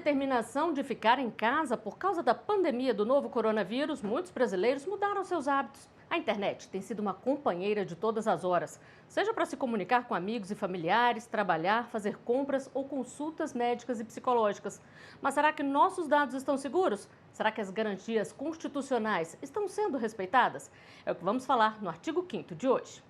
determinação de ficar em casa por causa da pandemia do novo coronavírus, muitos brasileiros mudaram seus hábitos. A internet tem sido uma companheira de todas as horas, seja para se comunicar com amigos e familiares, trabalhar, fazer compras ou consultas médicas e psicológicas. Mas será que nossos dados estão seguros? Será que as garantias constitucionais estão sendo respeitadas? É o que vamos falar no artigo 5º de hoje.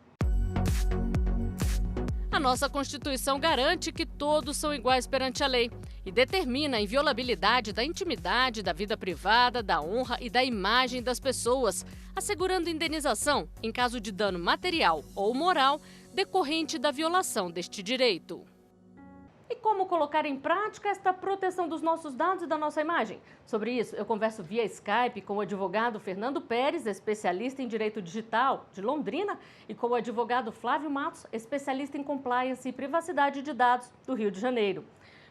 A nossa Constituição garante que todos são iguais perante a lei e determina a inviolabilidade da intimidade, da vida privada, da honra e da imagem das pessoas, assegurando indenização em caso de dano material ou moral decorrente da violação deste direito. E como colocar em prática esta proteção dos nossos dados e da nossa imagem? Sobre isso, eu converso via Skype com o advogado Fernando Pérez, especialista em direito digital de Londrina, e com o advogado Flávio Matos, especialista em compliance e privacidade de dados do Rio de Janeiro.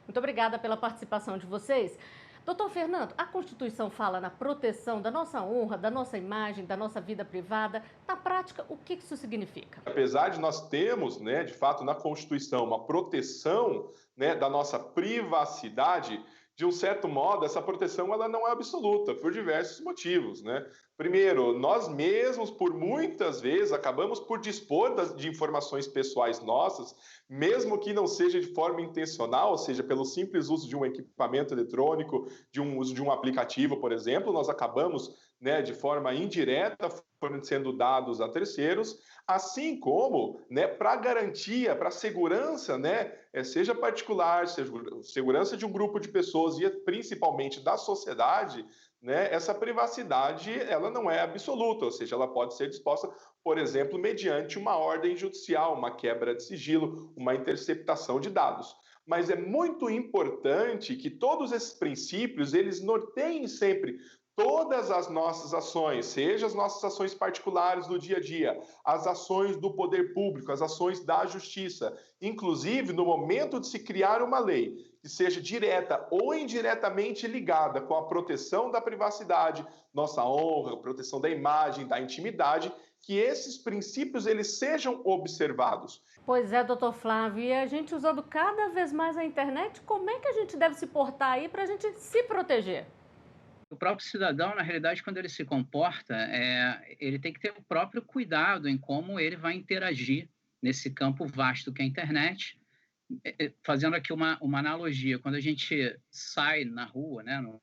Muito obrigada pela participação de vocês. Doutor Fernando, a Constituição fala na proteção da nossa honra, da nossa imagem, da nossa vida privada. Na prática, o que isso significa? Apesar de nós termos, de fato, na Constituição, uma proteção, da nossa privacidade, de um certo modo, essa proteção ela não é absoluta, por diversos motivos. Primeiro, nós mesmos, por muitas vezes, acabamos por dispor de informações pessoais nossas, mesmo que não seja de forma intencional, ou seja, pelo simples uso de um equipamento eletrônico, de um uso de um aplicativo, por exemplo, nós acabamos, de forma indireta, fornecendo dados a terceiros, assim como, para garantia, para segurança, seja particular, seja segurança de um grupo de pessoas e principalmente da sociedade, essa privacidade ela não é absoluta, ou seja, ela pode ser disposta, por exemplo, mediante uma ordem judicial, uma quebra de sigilo, uma interceptação de dados. Mas é muito importante que todos esses princípios, eles norteiem sempre todas as nossas ações, seja as nossas ações particulares do dia a dia, as ações do poder público, as ações da justiça, inclusive no momento de se criar uma lei que seja direta ou indiretamente ligada com a proteção da privacidade, nossa honra, proteção da imagem, da intimidade, que esses princípios eles sejam observados. Pois é, doutor Flávio, e a gente usando cada vez mais a internet, como é que a gente deve se portar aí para a gente se proteger? O próprio cidadão, na realidade, quando ele se comporta, ele tem que ter o próprio cuidado em como ele vai interagir nesse campo vasto que é a internet. Fazendo aqui uma analogia, quando a gente sai na rua, no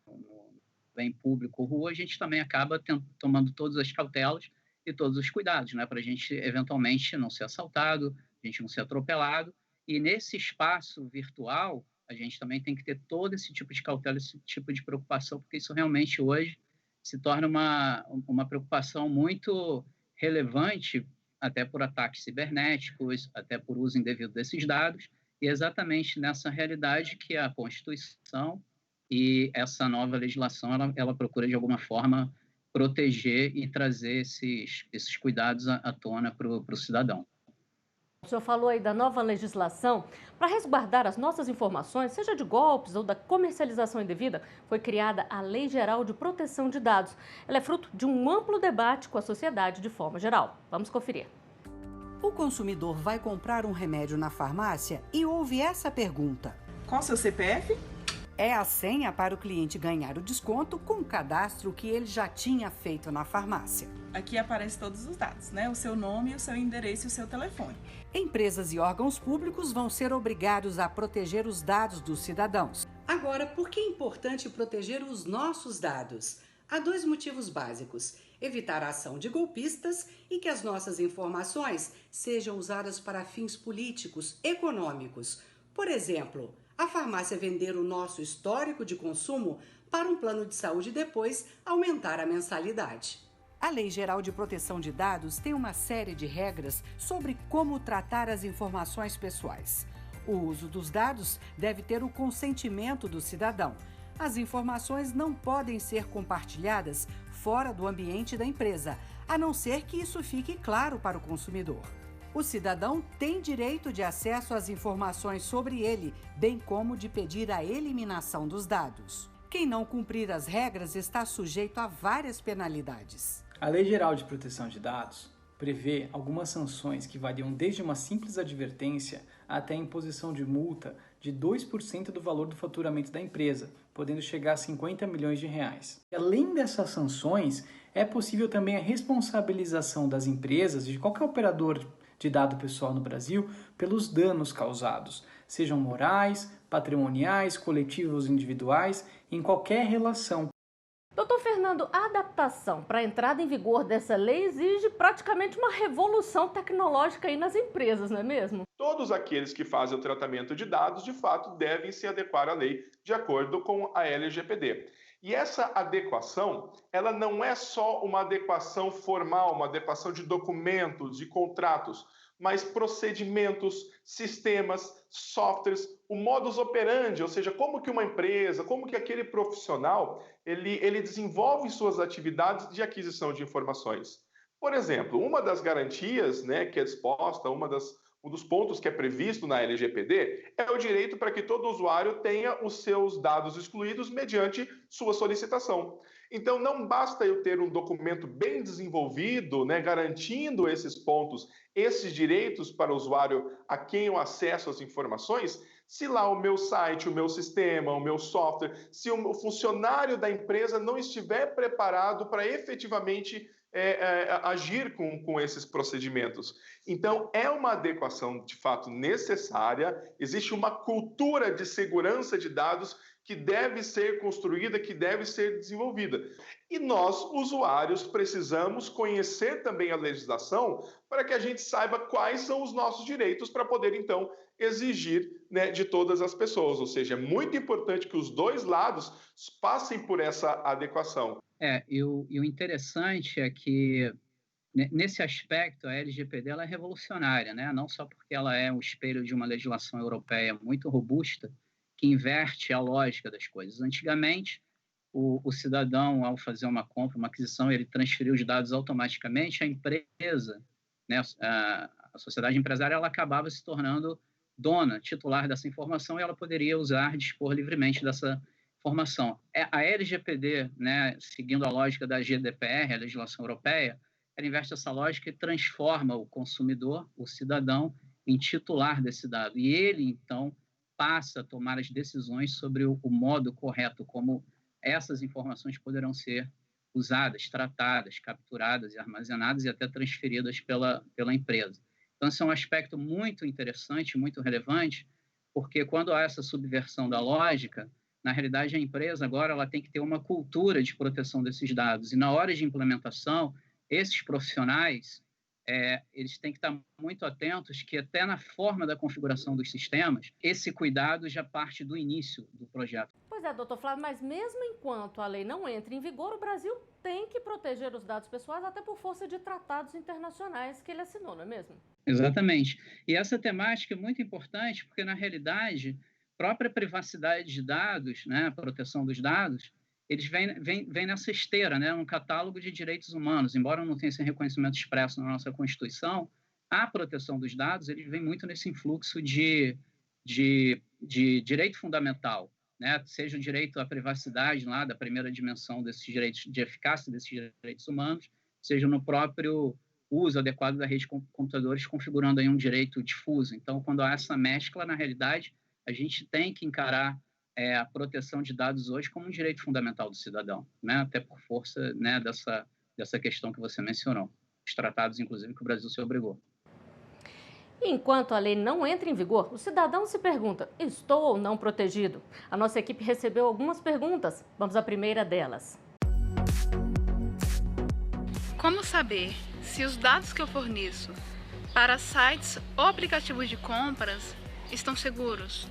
bem público, rua, a gente também acaba tomando todas as cautelas e todos os cuidados, para a gente, eventualmente, não ser assaltado, a gente não ser atropelado. E nesse espaço virtual, a gente também tem que ter todo esse tipo de cautela, esse tipo de preocupação, porque isso realmente hoje se torna uma preocupação muito relevante, até por ataques cibernéticos, até por uso indevido desses dados, e é exatamente nessa realidade que a Constituição e essa nova legislação, ela procura, de alguma forma, proteger e trazer esses cuidados à tona para o cidadão. O senhor falou aí da nova legislação. Para resguardar as nossas informações, seja de golpes ou da comercialização indevida, foi criada a Lei Geral de Proteção de Dados. Ela é fruto de um amplo debate com a sociedade de forma geral. Vamos conferir. O consumidor vai comprar um remédio na farmácia e ouve essa pergunta: qual seu CPF? É a senha para o cliente ganhar o desconto com o cadastro que ele já tinha feito na farmácia. Aqui aparecem todos os dados, o seu nome, o seu endereço e o seu telefone. Empresas e órgãos públicos vão ser obrigados a proteger os dados dos cidadãos. Agora, por que é importante proteger os nossos dados? Há dois motivos básicos: evitar a ação de golpistas e que as nossas informações sejam usadas para fins políticos, econômicos. Por exemplo, a farmácia vender o nosso histórico de consumo para um plano de saúde e depois aumentar a mensalidade. A Lei Geral de Proteção de Dados tem uma série de regras sobre como tratar as informações pessoais. O uso dos dados deve ter o consentimento do cidadão. As informações não podem ser compartilhadas fora do ambiente da empresa, a não ser que isso fique claro para o consumidor. O cidadão tem direito de acesso às informações sobre ele, bem como de pedir a eliminação dos dados. Quem não cumprir as regras está sujeito a várias penalidades. A Lei Geral de Proteção de Dados prevê algumas sanções que variam desde uma simples advertência até a imposição de multa de 2% do valor do faturamento da empresa, podendo chegar a 50 milhões de reais. E além dessas sanções, é possível também a responsabilização das empresas, de qualquer operador de dado pessoal no Brasil, pelos danos causados, sejam morais, patrimoniais, coletivos ou individuais, em qualquer relação. Doutor Fernando, a adaptação para a entrada em vigor dessa lei exige praticamente uma revolução tecnológica aí nas empresas, não é mesmo? Todos aqueles que fazem o tratamento de dados, de fato, devem se adequar à lei de acordo com a LGPD. E essa adequação, ela não é só uma adequação formal, uma adequação de documentos, de contratos, mas procedimentos, sistemas, softwares, o modus operandi, ou seja, como que uma empresa, como que aquele profissional, ele desenvolve suas atividades de aquisição de informações. Por exemplo, uma das garantias, né, que é disposta, um dos pontos que é previsto na LGPD é o direito para que todo usuário tenha os seus dados excluídos mediante sua solicitação. Então, não basta eu ter um documento bem desenvolvido, né, garantindo esses pontos, esses direitos para o usuário a quem eu acesso as informações, se lá o meu site, o meu sistema, o meu software, se o funcionário da empresa não estiver preparado para efetivamente agir com esses procedimentos. Então, é uma adequação de fato necessária, existe uma cultura de segurança de dados que deve ser construída, que deve ser desenvolvida. E nós, usuários, precisamos conhecer também a legislação para que a gente saiba quais são os nossos direitos para poder, então, exigir, né, de todas as pessoas. Ou seja, é muito importante que os dois lados passem por essa adequação. E o interessante é que, nesse aspecto, a LGPD ela é revolucionária, né? Não só porque ela é um espelho de uma legislação europeia muito robusta, que inverte a lógica das coisas. Antigamente, o cidadão, ao fazer uma compra, uma aquisição, ele transferiu os dados automaticamente, a empresa, né, a sociedade empresária, ela acabava se tornando dona, titular dessa informação, e ela poderia usar, dispor livremente dessa informação. A LGPD, né, seguindo a lógica da GDPR, a legislação europeia, ela inverte essa lógica e transforma o consumidor, o cidadão, em titular desse dado. E ele, então, passa a tomar as decisões sobre o modo correto como essas informações poderão ser usadas, tratadas, capturadas e armazenadas e até transferidas pela empresa. Então, esse é um aspecto muito interessante, muito relevante, porque quando há essa subversão da lógica, na realidade, a empresa agora ela tem que ter uma cultura de proteção desses dados. E na hora de implementação, esses profissionais, eles têm que estar muito atentos que até na forma da configuração dos sistemas, esse cuidado já parte do início do projeto. Pois é, doutor Flávio, mas mesmo enquanto a lei não entra em vigor, o Brasil tem que proteger os dados pessoais até por força de tratados internacionais que ele assinou, não é mesmo? Exatamente. E essa temática é muito importante porque, na realidade, a própria privacidade de dados, né, a proteção dos dados, eles vêm nessa esteira, né, um catálogo de direitos humanos. Embora não tenha esse reconhecimento expresso na nossa Constituição, a proteção dos dados ele vem muito nesse influxo de direito fundamental, né, seja o direito à privacidade, lá da primeira dimensão desses direitos, de eficácia desses direitos humanos, seja no próprio uso adequado da rede de computadores, configurando aí um direito difuso. Então, quando há essa mescla, na realidade, a gente tem que encarar a proteção de dados hoje como um direito fundamental do cidadão, né? Até por força, né, dessa questão que você mencionou, os tratados, inclusive, que o Brasil se obrigou. Enquanto a lei não entra em vigor, o cidadão se pergunta, estou ou não protegido? A nossa equipe recebeu algumas perguntas. Vamos à primeira delas. Como saber se os dados que eu forneço para sites ou aplicativos de compras estão seguros?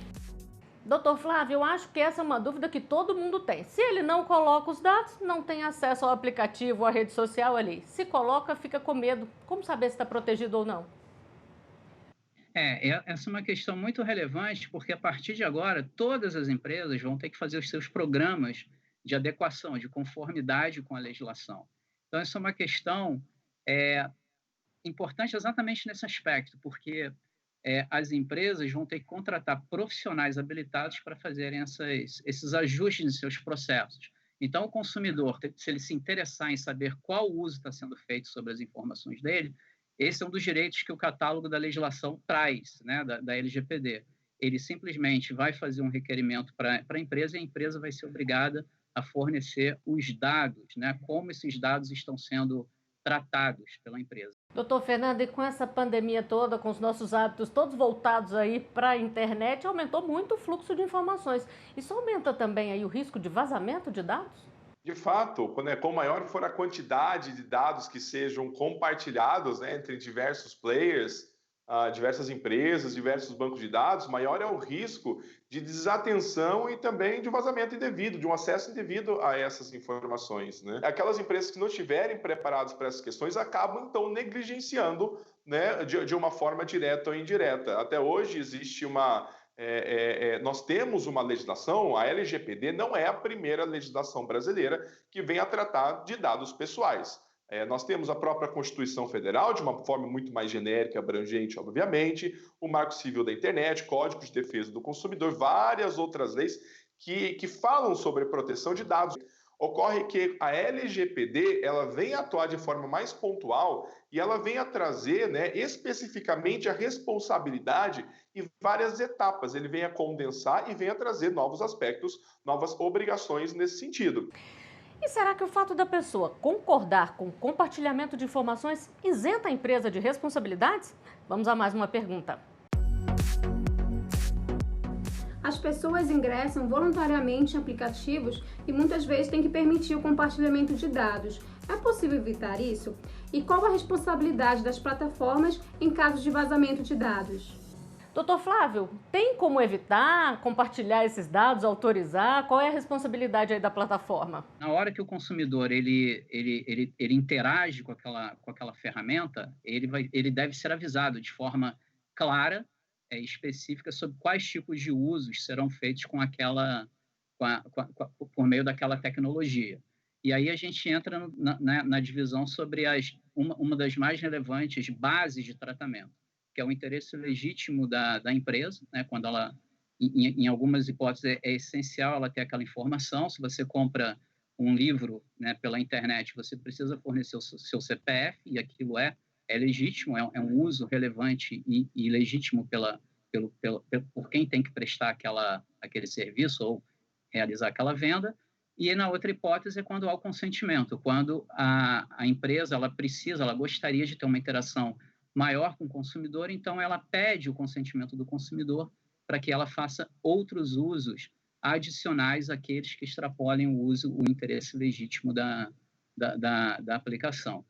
Doutor Flávio, eu acho que essa é uma dúvida que todo mundo tem. Se ele não coloca os dados, não tem acesso ao aplicativo ou à rede social ali. Se coloca, fica com medo. Como saber se está protegido ou não? Essa é uma questão muito relevante, porque a partir de agora, todas as empresas vão ter que fazer os seus programas de adequação, de conformidade com a legislação. Então, essa é uma questão importante exatamente nesse aspecto, porque as empresas vão ter que contratar profissionais habilitados para fazerem esses ajustes em seus processos. Então, o consumidor, se ele se interessar em saber qual uso está sendo feito sobre as informações dele, esse é um dos direitos que o catálogo da legislação traz, né, da LGPD. ele simplesmente vai fazer um requerimento para a empresa e a empresa vai ser obrigada a fornecer os dados, né? Como esses dados estão sendo tratados pela empresa. Doutor Fernando, e com essa pandemia toda, com os nossos hábitos todos voltados aí para a internet, aumentou muito o fluxo de informações. Isso aumenta também aí o risco de vazamento de dados? De fato, quanto maior for a quantidade de dados que sejam compartilhados, né, entre diversos players, diversas empresas, diversos bancos de dados, maior é o risco de desatenção e também de vazamento indevido, de um acesso indevido a essas informações, né? Aquelas empresas que não estiverem preparadas para essas questões acabam, então, negligenciando, né, de uma forma direta ou indireta. Até hoje existe nós temos uma legislação, a LGPD não é a primeira legislação brasileira que vem a tratar de dados pessoais. Nós temos a própria Constituição Federal, de uma forma muito mais genérica e abrangente, obviamente, o Marco Civil da Internet, Código de Defesa do Consumidor, várias outras leis que falam sobre proteção de dados. Ocorre que a LGPD ela vem atuar de forma mais pontual e ela vem a trazer, né, especificamente a responsabilidade em várias etapas. Ele vem a condensar e vem a trazer novos aspectos, novas obrigações nesse sentido. E será que o fato da pessoa concordar com o compartilhamento de informações isenta a empresa de responsabilidades? Vamos a mais uma pergunta. As pessoas ingressam voluntariamente em aplicativos e muitas vezes têm que permitir o compartilhamento de dados. É possível evitar isso? E qual a responsabilidade das plataformas em caso de vazamento de dados? Doutor Flávio, tem como evitar compartilhar esses dados, autorizar? Qual é a responsabilidade aí da plataforma? Na hora que o consumidor ele interage com aquela ferramenta, ele deve ser avisado de forma clara, específica, sobre quais tipos de usos serão feitos por meio daquela tecnologia. E aí a gente entra na divisão sobre uma das mais relevantes bases de tratamento, que é o interesse legítimo da empresa, né? Quando ela, em algumas hipóteses, é essencial ela ter aquela informação. Se você compra um livro, né, pela internet, você precisa fornecer o seu CPF, e aquilo é legítimo, é um uso relevante e legítimo por quem tem que prestar aquele serviço ou realizar aquela venda. E na outra hipótese é quando há o consentimento, quando a empresa ela gostaria de ter uma interação maior com o consumidor, então ela pede o consentimento do consumidor para que ela faça outros usos adicionais àqueles que extrapolem o interesse legítimo da aplicação.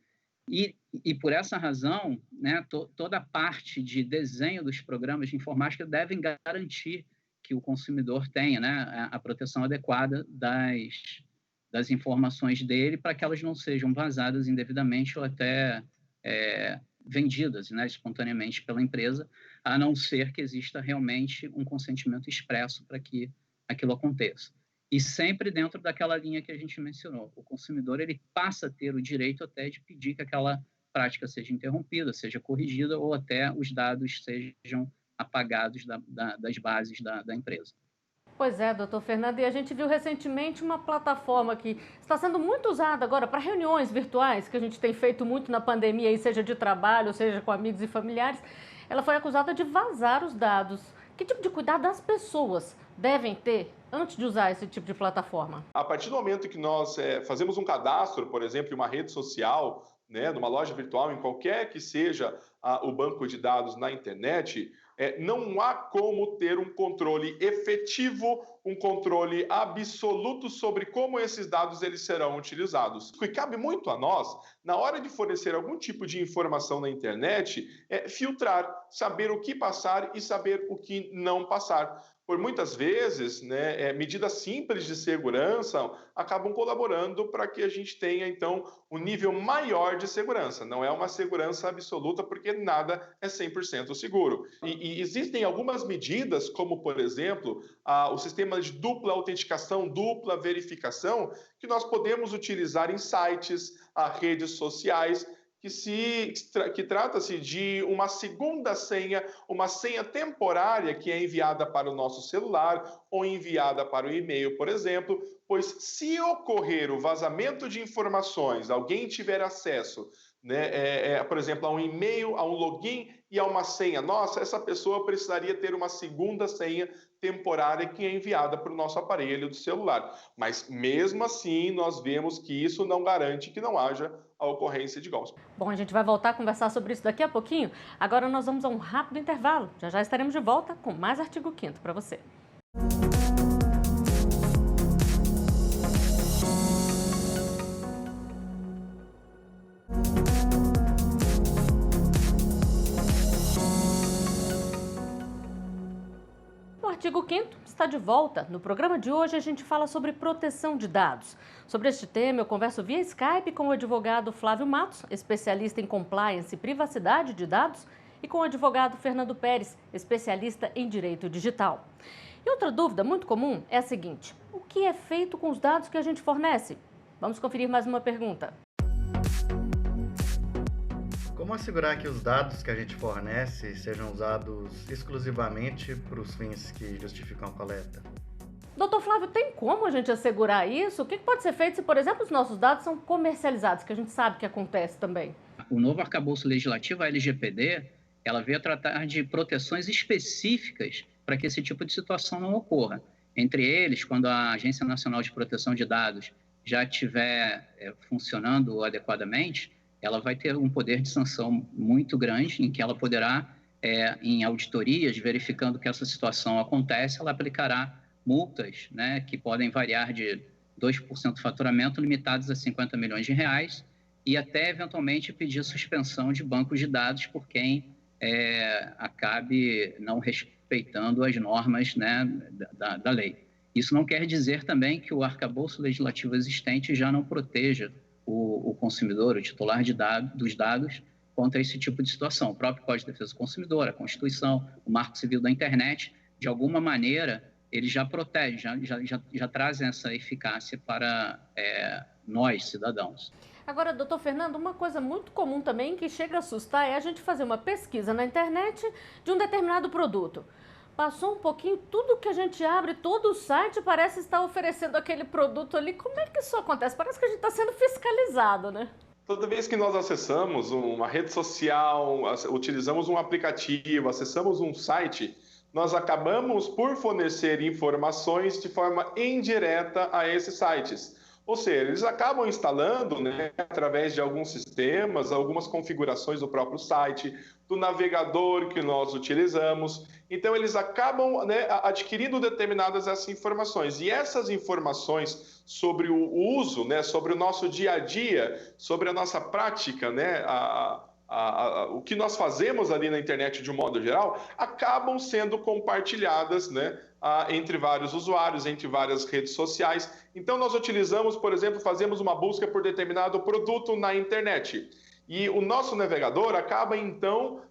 E por essa razão, né, toda a parte de desenho dos programas de informática devem garantir que o consumidor tenha, né, a proteção adequada das informações dele para que elas não sejam vazadas indevidamente ou até vendidas, né, espontaneamente pela empresa, a não ser que exista realmente um consentimento expresso para que aquilo aconteça. E sempre dentro daquela linha que a gente mencionou. O consumidor ele passa a ter o direito até de pedir que aquela prática seja interrompida, seja corrigida ou até os dados sejam apagados das bases da empresa. Pois é, doutor Fernando, e a gente viu recentemente uma plataforma que está sendo muito usada agora para reuniões virtuais, que a gente tem feito muito na pandemia, aí, seja de trabalho, seja com amigos e familiares. Ela foi acusada de vazar os dados. Que tipo de cuidado as pessoas devem ter antes de usar esse tipo de plataforma? A partir do momento que nós fazemos um cadastro, por exemplo, em uma rede social, né, numa loja virtual, em qualquer que seja o banco de dados na internet, não há como ter um controle efetivo, um controle absoluto sobre como esses dados eles serão utilizados. E cabe muito a nós, na hora de fornecer algum tipo de informação na internet, filtrar, saber o que passar e saber o que não passar. Por muitas vezes, né, medidas simples de segurança acabam colaborando para que a gente tenha, então, um nível maior de segurança. Não é uma segurança absoluta, porque nada é 100% seguro. E existem algumas medidas, como, por exemplo, o sistema de dupla autenticação, dupla verificação, que nós podemos utilizar em sites, redes sociais, que trata-se de uma segunda senha, uma senha temporária que é enviada para o nosso celular ou enviada para o e-mail, por exemplo, pois se ocorrer o vazamento de informações, alguém tiver acesso, né, por exemplo, a um e-mail, a um login e a uma senha nossa, essa pessoa precisaria ter uma segunda senha temporária que é enviada para o nosso aparelho do celular. Mas mesmo assim, nós vemos que isso não garante que não haja a ocorrência de golpes. Bom, a gente vai voltar a conversar sobre isso daqui a pouquinho. Agora nós vamos a um rápido intervalo. Já já estaremos de volta com mais Artigo 5º para você. O Artigo 5º está de volta. No programa de hoje a gente fala sobre proteção de dados. Sobre este tema eu converso via Skype com o advogado Flávio Matos, especialista em compliance e privacidade de dados, e com o advogado Fernando Pérez, especialista em direito digital. E outra dúvida muito comum é a seguinte: o que é feito com os dados que a gente fornece? Vamos conferir mais uma pergunta. Como assegurar que os dados que a gente fornece sejam usados exclusivamente para os fins que justificam a coleta? Doutor Flávio, tem como a gente assegurar isso? O que pode ser feito se, por exemplo, os nossos dados são comercializados, que a gente sabe que acontece também? O novo arcabouço legislativo, a LGPD, ela veio a tratar de proteções específicas para que esse tipo de situação não ocorra. Entre eles, quando a Agência Nacional de Proteção de Dados já estiver funcionando adequadamente, ela vai ter um poder de sanção muito grande, em que ela poderá, em auditorias, verificando que essa situação acontece, ela aplicará multas, né, que podem variar de 2% do faturamento, limitados a 50 milhões de reais, e até, eventualmente, pedir suspensão de bancos de dados por quem acabe não respeitando as normas, né, da lei. Isso não quer dizer também que o arcabouço legislativo existente já não proteja o consumidor, o titular dos dados, contra esse tipo de situação. O próprio Código de Defesa do Consumidor, a Constituição, o Marco Civil da Internet, de alguma maneira, eles já protegem, já trazem essa eficácia para nós, cidadãos. Agora, doutor Fernando, uma coisa muito comum também que chega a assustar é a gente fazer uma pesquisa na internet de um determinado produto. Passou um pouquinho, tudo que a gente abre, todo o site parece estar oferecendo aquele produto ali. Como é que isso acontece? Parece que a gente está sendo fiscalizado, né? Toda vez que nós acessamos uma rede social, utilizamos um aplicativo, acessamos um site, nós acabamos por fornecer informações de forma indireta a esses sites. Ou seja, eles acabam instalando, né, através de alguns sistemas, algumas configurações do próprio site, do navegador que nós utilizamos. Então, eles acabam, né, adquirindo determinadas essas informações. E essas informações sobre o uso, né, sobre o nosso dia a dia, sobre a nossa prática, né, o que nós fazemos ali na internet de um modo geral, acabam sendo compartilhadas, né, entre vários usuários, entre várias redes sociais. Então, nós utilizamos, por exemplo, fazemos uma busca por determinado produto na internet. E o nosso navegador acaba, então,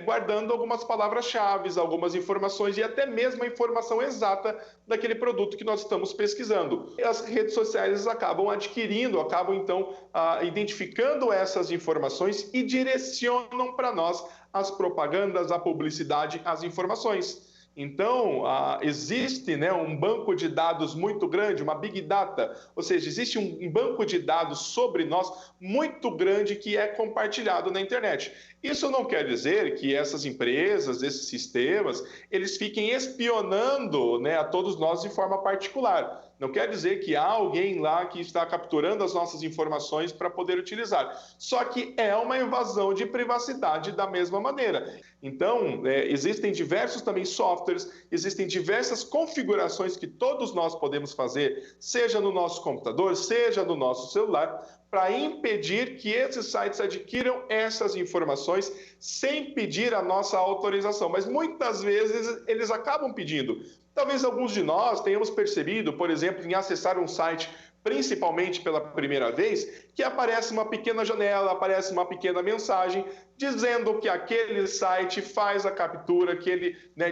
guardando algumas palavras-chave, algumas informações e até mesmo a informação exata daquele produto que nós estamos pesquisando. E as redes sociais acabam adquirindo, então, identificando essas informações e direcionam para nós as propagandas, a publicidade, as informações. Então, existe, né, um banco de dados muito grande, uma Big Data, ou seja, existe um banco de dados sobre nós muito grande que é compartilhado na internet. Isso não quer dizer que essas empresas, esses sistemas, eles fiquem espionando, né, a todos nós de forma particular. Não quer dizer que há alguém lá que está capturando as nossas informações para poder utilizar. Só que é uma invasão de privacidade da mesma maneira. Então, existem diversos também softwares, existem diversas configurações que todos nós podemos fazer, seja no nosso computador, seja no nosso celular, para impedir que esses sites adquiram essas informações sem pedir a nossa autorização. Mas muitas vezes eles acabam pedindo. Talvez alguns de nós tenhamos percebido, por exemplo, em acessar um site, principalmente pela primeira vez, que aparece uma pequena janela, aparece uma pequena mensagem, dizendo que aquele site faz a captura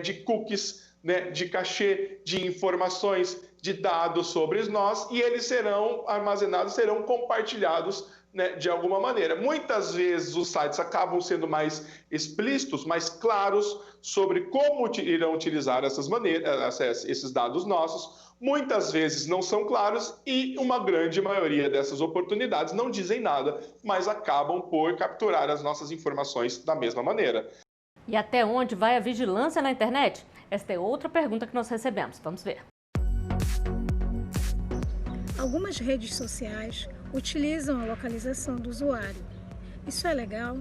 de cookies, né, de cachê, de informações, de dados sobre nós, e eles serão armazenados, serão compartilhados né, de alguma maneira. Muitas vezes os sites acabam sendo mais explícitos, mais claros sobre como irão utilizar esses dados nossos. Muitas vezes não são claros e uma grande maioria dessas oportunidades não dizem nada, mas acabam por capturar as nossas informações da mesma maneira. E até onde vai a vigilância na internet? Esta é outra pergunta que nós recebemos. Vamos ver. Algumas redes sociais utilizam a localização do usuário. Isso é legal?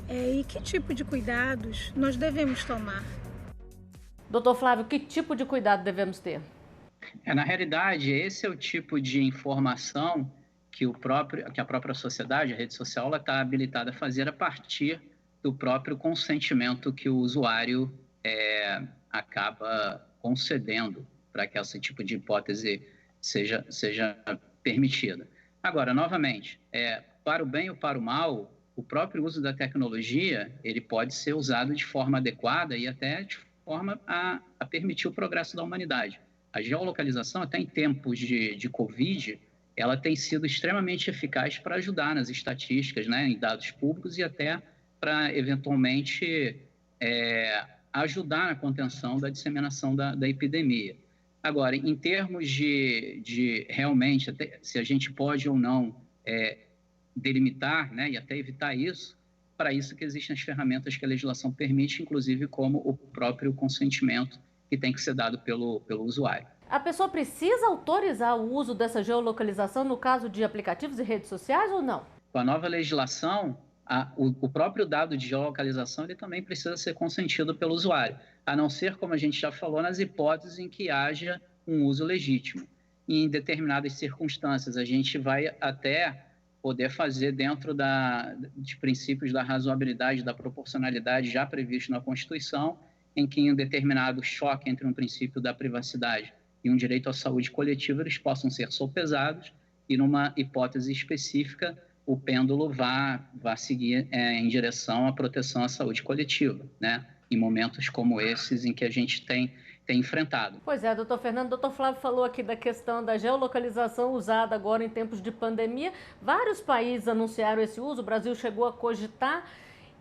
E que tipo de cuidados nós devemos tomar? Doutor Flávio, que tipo de cuidado devemos ter? Na realidade, esse é o tipo de informação que a própria sociedade, a rede social, está habilitada a fazer a partir do próprio consentimento que o usuário acaba concedendo para que esse tipo de hipótese seja permitida. Agora, novamente, para o bem ou para o mal, o próprio uso da tecnologia ele pode ser usado de forma adequada e até de forma a permitir o progresso da humanidade. A geolocalização, até em tempos de Covid, ela tem sido extremamente eficaz para ajudar nas estatísticas, né, em dados públicos e até para, eventualmente, ajudar na contenção da disseminação da epidemia. Agora, em termos de realmente, até, se a gente pode ou não delimitar, né, e até evitar isso, para isso que existem as ferramentas que a legislação permite, inclusive como o próprio consentimento que tem que ser dado pelo usuário. A pessoa precisa autorizar o uso dessa geolocalização no caso de aplicativos e redes sociais ou não? Com a nova legislação, o próprio dado de geolocalização ele também precisa ser consentido pelo usuário, a não ser, como a gente já falou, nas hipóteses em que haja um uso legítimo. E em determinadas circunstâncias, a gente vai até poder fazer dentro de princípios da razoabilidade, da proporcionalidade já previstos na Constituição, em que em um determinado choque entre um princípio da privacidade e um direito à saúde coletiva, eles possam ser sopesados e, numa hipótese específica, o pêndulo vá seguir em direção à proteção à saúde coletiva, né? Em momentos como esses em que a gente tem enfrentado. Pois é, doutor Fernando, doutor Flávio falou aqui da questão da geolocalização usada agora em tempos de pandemia. Vários países anunciaram esse uso, o Brasil chegou a cogitar.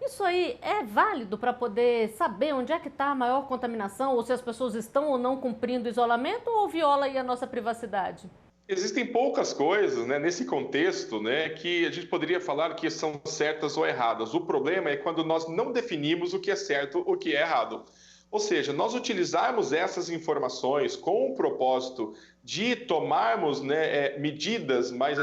Isso aí é válido para poder saber onde é que está a maior contaminação, ou se as pessoas estão ou não cumprindo o isolamento, ou viola aí a nossa privacidade? Existem poucas coisas, né, nesse contexto, né, que a gente poderia falar que são certas ou erradas. O problema é quando nós não definimos o que é certo ou o que é errado. Ou seja, nós utilizarmos essas informações com o propósito de tomarmos, né, medidas mais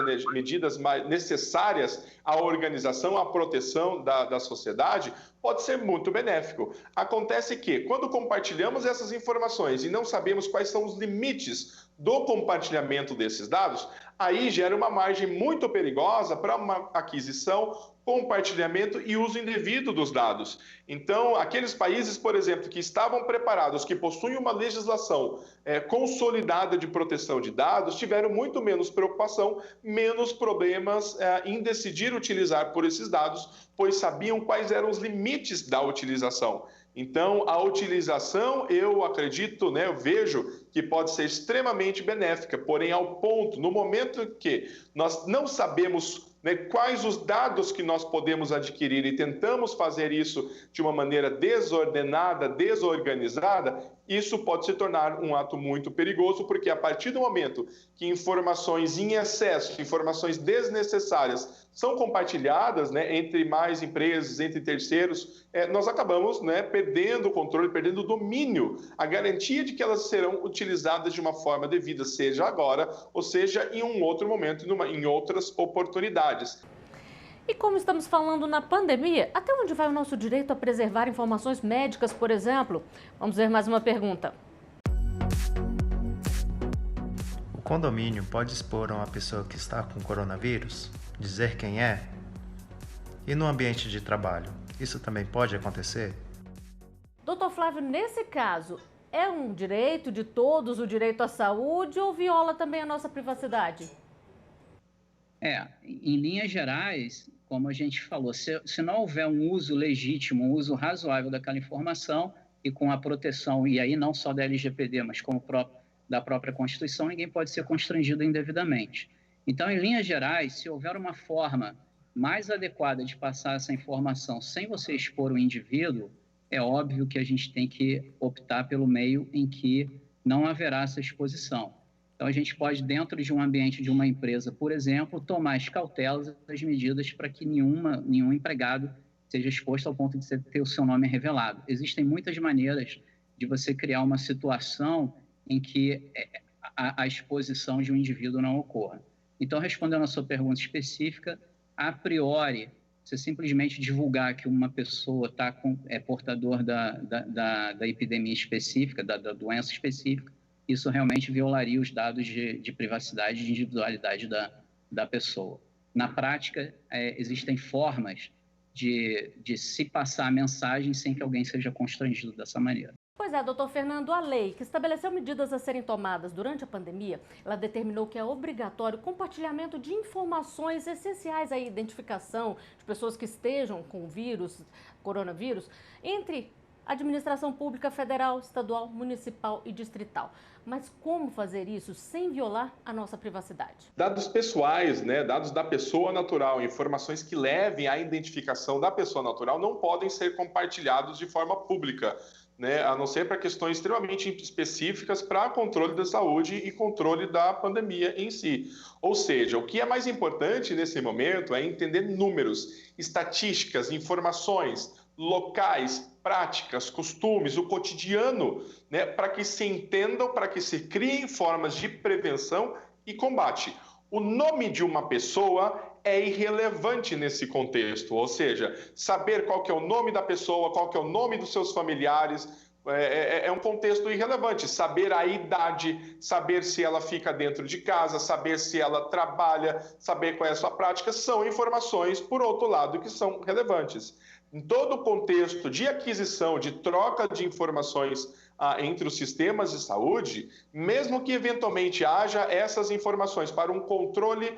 necessárias à organização, à proteção da sociedade, pode ser muito benéfico. Acontece que, quando compartilhamos essas informações e não sabemos quais são os limites do compartilhamento desses dados, aí gera uma margem muito perigosa para uma aquisição, compartilhamento e uso indevido dos dados. Então, aqueles países, por exemplo, que estavam preparados, que possuem uma legislação consolidada de proteção de dados, tiveram muito menos preocupação, menos problemas em decidir utilizar por esses dados, pois sabiam quais eram os limites da utilização. Então, a utilização, eu acredito, né, eu vejo que pode ser extremamente benéfica, porém, ao ponto, no momento que nós não sabemos, né, quais os dados que nós podemos adquirir e tentamos fazer isso de uma maneira desordenada, desorganizada, isso pode se tornar um ato muito perigoso, porque a partir do momento que informações em excesso, informações desnecessárias são compartilhadas, né, entre mais empresas, entre terceiros, nós acabamos, né, perdendo o controle, perdendo o domínio, a garantia de que elas serão utilizadas de uma forma devida, seja agora ou seja em um outro momento, em outras oportunidades. E como estamos falando na pandemia, até onde vai o nosso direito a preservar informações médicas, por exemplo? Vamos ver mais uma pergunta. O condomínio pode expor uma pessoa que está com coronavírus? Dizer quem é? E no ambiente de trabalho, isso também pode acontecer? Doutor Flávio, nesse caso, é um direito de todos o direito à saúde ou viola também a nossa privacidade? Em linhas gerais, como a gente falou, se não houver um uso legítimo, um uso razoável daquela informação e com a proteção, e aí não só da LGPD, mas como da própria Constituição, ninguém pode ser constrangido indevidamente. Então, em linhas gerais, se houver uma forma mais adequada de passar essa informação sem você expor o indivíduo, é óbvio que a gente tem que optar pelo meio em que não haverá essa exposição. Então, a gente pode, dentro de um ambiente de uma empresa, por exemplo, tomar as cautelas, as medidas para que nenhum empregado seja exposto ao ponto de ter o seu nome revelado. Existem muitas maneiras de você criar uma situação em que a exposição de um indivíduo não ocorra. Então, respondendo a sua pergunta específica, a priori, você simplesmente divulgar que uma pessoa é portador da epidemia específica, da doença específica, isso realmente violaria os dados de privacidade e de individualidade da pessoa. Na prática, existem formas de se passar a mensagem sem que alguém seja constrangido dessa maneira. Pois é, doutor Fernando, a lei que estabeleceu medidas a serem tomadas durante a pandemia, ela determinou que é obrigatório o compartilhamento de informações essenciais à identificação de pessoas que estejam com o coronavírus, entre administração pública federal, estadual, municipal e distrital. Mas como fazer isso sem violar a nossa privacidade? Dados pessoais, dados da pessoa natural, informações que levem à identificação da pessoa natural não podem ser compartilhados de forma pública, a não ser para questões extremamente específicas para controle da saúde e controle da pandemia em si. Ou seja, o que é mais importante nesse momento é entender números, estatísticas, informações, locais, práticas, costumes, o cotidiano, para que se entendam, para que se criem formas de prevenção e combate. O nome de uma pessoa é irrelevante nesse contexto, ou seja, saber qual que é o nome da pessoa, qual que é o nome dos seus familiares, é um contexto irrelevante. Saber a idade, saber se ela fica dentro de casa, saber se ela trabalha, saber qual é a sua prática, são informações, por outro lado, que são relevantes. Em todo o contexto de aquisição, de troca de informações entre os sistemas de saúde, mesmo que eventualmente haja essas informações para um controle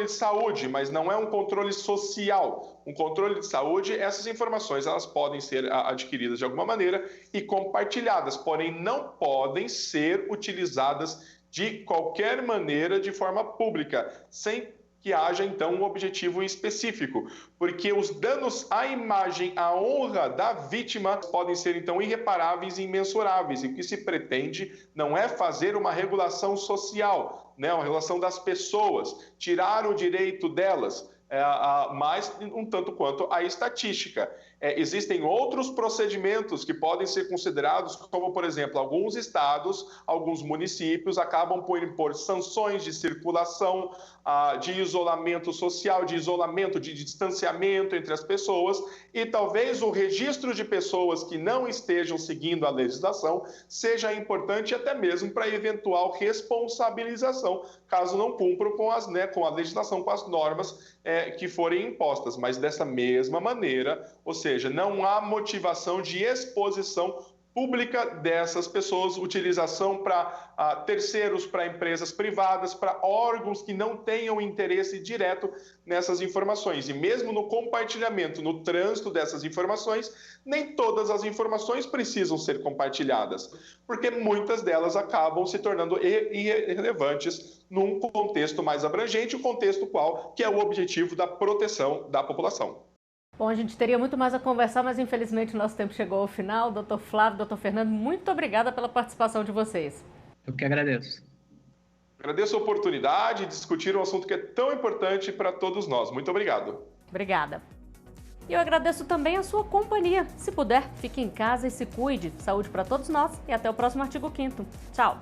de saúde, mas não é um controle social. Um controle de saúde, essas informações elas podem ser adquiridas de alguma maneira e compartilhadas, porém não podem ser utilizadas de qualquer maneira de forma pública, sem que haja, então, um objetivo específico, porque os danos à imagem, à honra da vítima podem ser, então, irreparáveis e imensuráveis. E o que se pretende não é fazer uma regulação social, uma regulação das pessoas, tirar o direito delas, mas um tanto quanto a estatística. Existem outros procedimentos que podem ser considerados, como, por exemplo, alguns estados, alguns municípios acabam por impor sanções de circulação, de isolamento social, de isolamento, de distanciamento entre as pessoas, e talvez o registro de pessoas que não estejam seguindo a legislação seja importante até mesmo para eventual responsabilização, caso não cumpram com a legislação, com as normas que forem impostas. Mas dessa mesma maneira, ou seja, não há motivação de exposição pública dessas pessoas, utilização para terceiros, para empresas privadas, para órgãos que não tenham interesse direto nessas informações. E mesmo no compartilhamento, no trânsito dessas informações, nem todas as informações precisam ser compartilhadas, porque muitas delas acabam se tornando irrelevantes num contexto mais abrangente, o contexto que é o objetivo da proteção da população. Bom, a gente teria muito mais a conversar, mas infelizmente o nosso tempo chegou ao final. Doutor Flávio, doutor Fernando, muito obrigada pela participação de vocês. Eu que agradeço. Agradeço a oportunidade de discutir um assunto que é tão importante para todos nós. Muito obrigado. Obrigada. E eu agradeço também a sua companhia. Se puder, fique em casa e se cuide. Saúde para todos nós e até o próximo artigo 5º. Tchau.